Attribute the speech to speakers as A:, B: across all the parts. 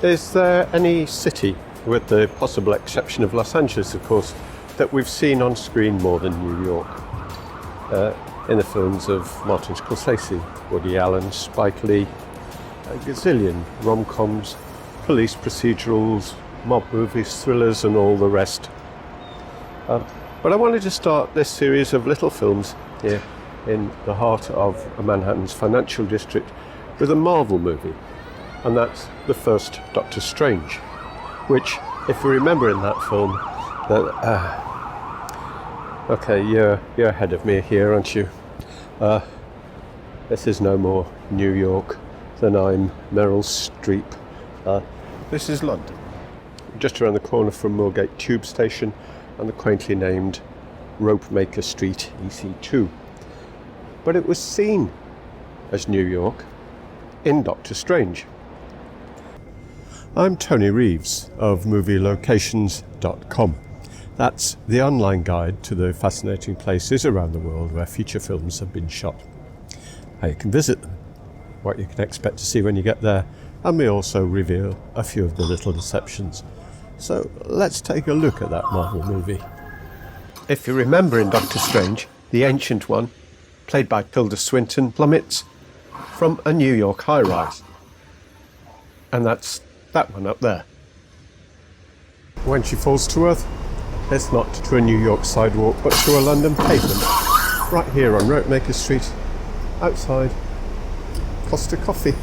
A: Is there any city, with the possible exception of Los Angeles, of course, that we've seen on screen more than New York? In the films of Martin Scorsese, Woody Allen, Spike Lee, a gazillion rom-coms, police procedurals, mob movies, thrillers and all the rest. But I wanted to start this series of little films here in the heart of Manhattan's financial district with a Marvel movie, and that's the first Doctor Strange, which, if you remember in that film, okay, you're ahead of me here, aren't you? This is no more New York than I'm Meryl Streep. This is London, just around the corner from Moorgate Tube Station and the quaintly named Ropemaker Street EC2. But it was seen as New York in Doctor Strange. I'm Tony Reeves of Movie-Locations.com. That's the online guide to the fascinating places around the world where feature films have been shot. How you can visit them, what you can expect to see when you get there, and we also reveal a few of the little deceptions. So let's take a look at that Marvel movie. If you remember in Doctor Strange, the Ancient One, played by Tilda Swinton, plummets from a New York high-rise. And that's that one up there. When she falls to earth, it's not to a New York sidewalk, but to a London pavement, right here on Ropemaker Street, outside Costa Coffee.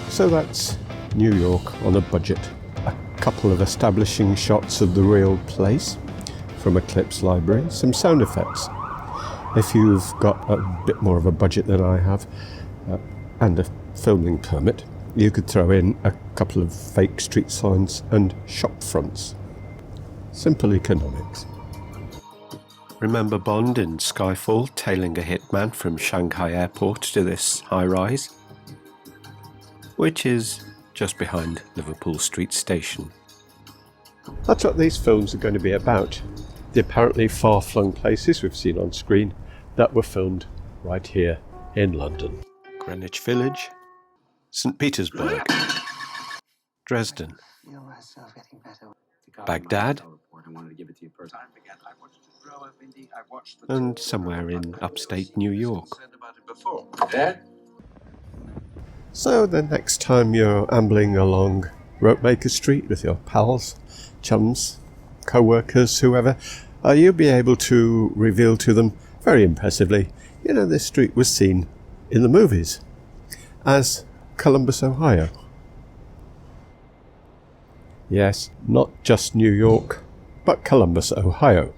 A: So that's New York on a budget. A couple of establishing shots of the real place from a clips library, some sound effects. If you've got a bit more of a budget than I have, and a filming permit, you could throw in a couple of fake street signs and shop fronts. Simple economics. Remember Bond in Skyfall tailing a hitman from Shanghai airport to this high-rise? Which is just behind Liverpool Street Station. That's what these films are going to be about. The apparently far-flung places we've seen on screen that were filmed right here in London. Greenwich Village, St. Petersburg, Dresden, Baghdad, and somewhere in upstate New York. So the next time you're ambling along Ropemaker Street with your pals, chums, co-workers, whoever, you'll be able to reveal to them very impressively, this street was seen in the movies as Columbus, Ohio. Yes, not just New York, but Columbus, Ohio.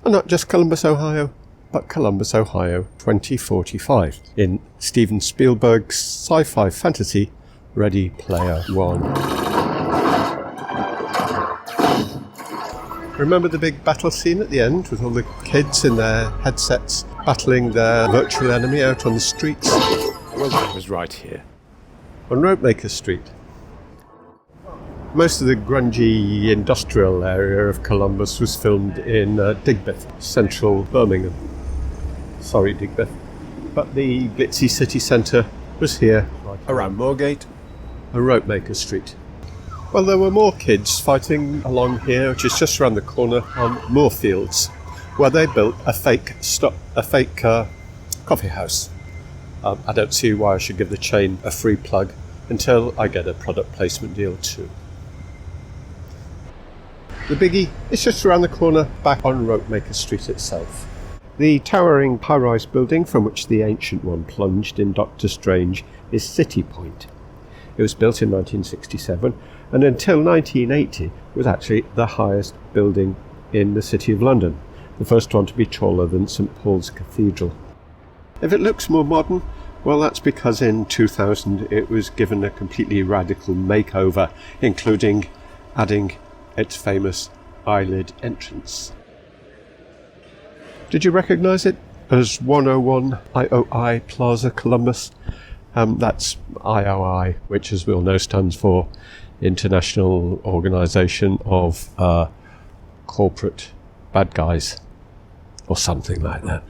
A: And not just Columbus, Ohio, but Columbus, Ohio 2045 in Steven Spielberg's sci-fi fantasy Ready Player One. Remember the big battle scene at the end with all the kids in their headsets battling their virtual enemy out on the streets? Well, that was right here, on Ropemaker Street. Most of the grungy industrial area of Columbus was filmed in Digbeth, central Birmingham. Sorry, Digbeth. But the glitzy city centre was here, around Moorgate and Ropemaker Street. Well, there were more kids fighting along here, which is just around the corner on Moorfields, where they built a fake coffee house. I don't see why I should give the chain a free plug until I get a product placement deal too. The biggie is just around the corner back on Ropemaker Street itself. The towering high-rise building from which the Ancient One plunged in Doctor Strange is City Point. It was built in 1967 and until 1980 was actually the highest building in the City of London, the first one to be taller than St Paul's Cathedral. If it looks more modern, well, that's because in 2000 it was given a completely radical makeover, including adding its famous eyelid entrance. Did you recognise it as 101 IOI Plaza Columbus? That's IOI, which, as we all know, stands for International Organization of Corporate Bad Guys, or something like that.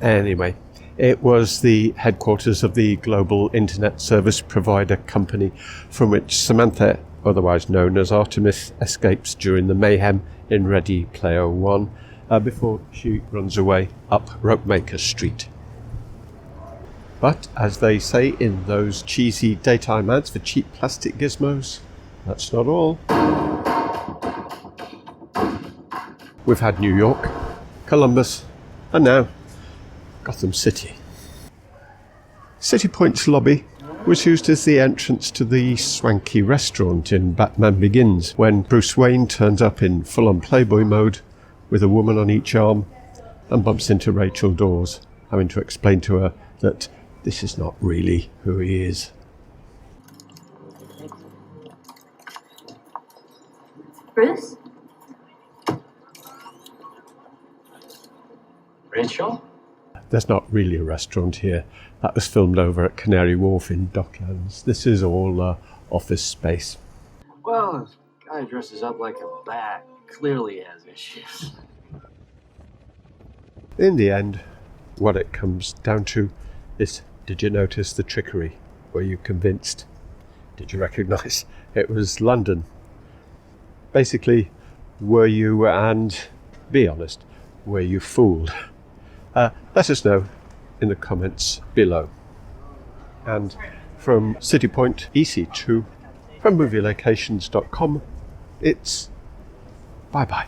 A: Anyway, it was the headquarters of the global internet service provider company from which Samantha, otherwise known as Artemis, escapes during the mayhem in Ready Player One before she runs away up Ropemaker Street. But, as they say in those cheesy daytime ads for cheap plastic gizmos, that's not all. We've had New York, Columbus, and now Gotham City. City Point's lobby was used as the entrance to the swanky restaurant in Batman Begins when Bruce Wayne turns up in full-on Playboy mode with a woman on each arm and bumps into Rachel Dawes, having to explain to her that this is not really who he is.
B: Bruce? Rachel?
A: There's not really a restaurant here. That was filmed over at Canary Wharf in Docklands. This is all office space.
B: Well, this guy dresses up like a bat. Clearly has issues.
A: In the end, what it comes down to is, did you notice the trickery? Were you convinced? Did you recognise it was London? Basically, were you, and be honest, were you fooled? Let us know in the comments below. And from City Point EC2, from Movie-Locations.com, it's bye-bye.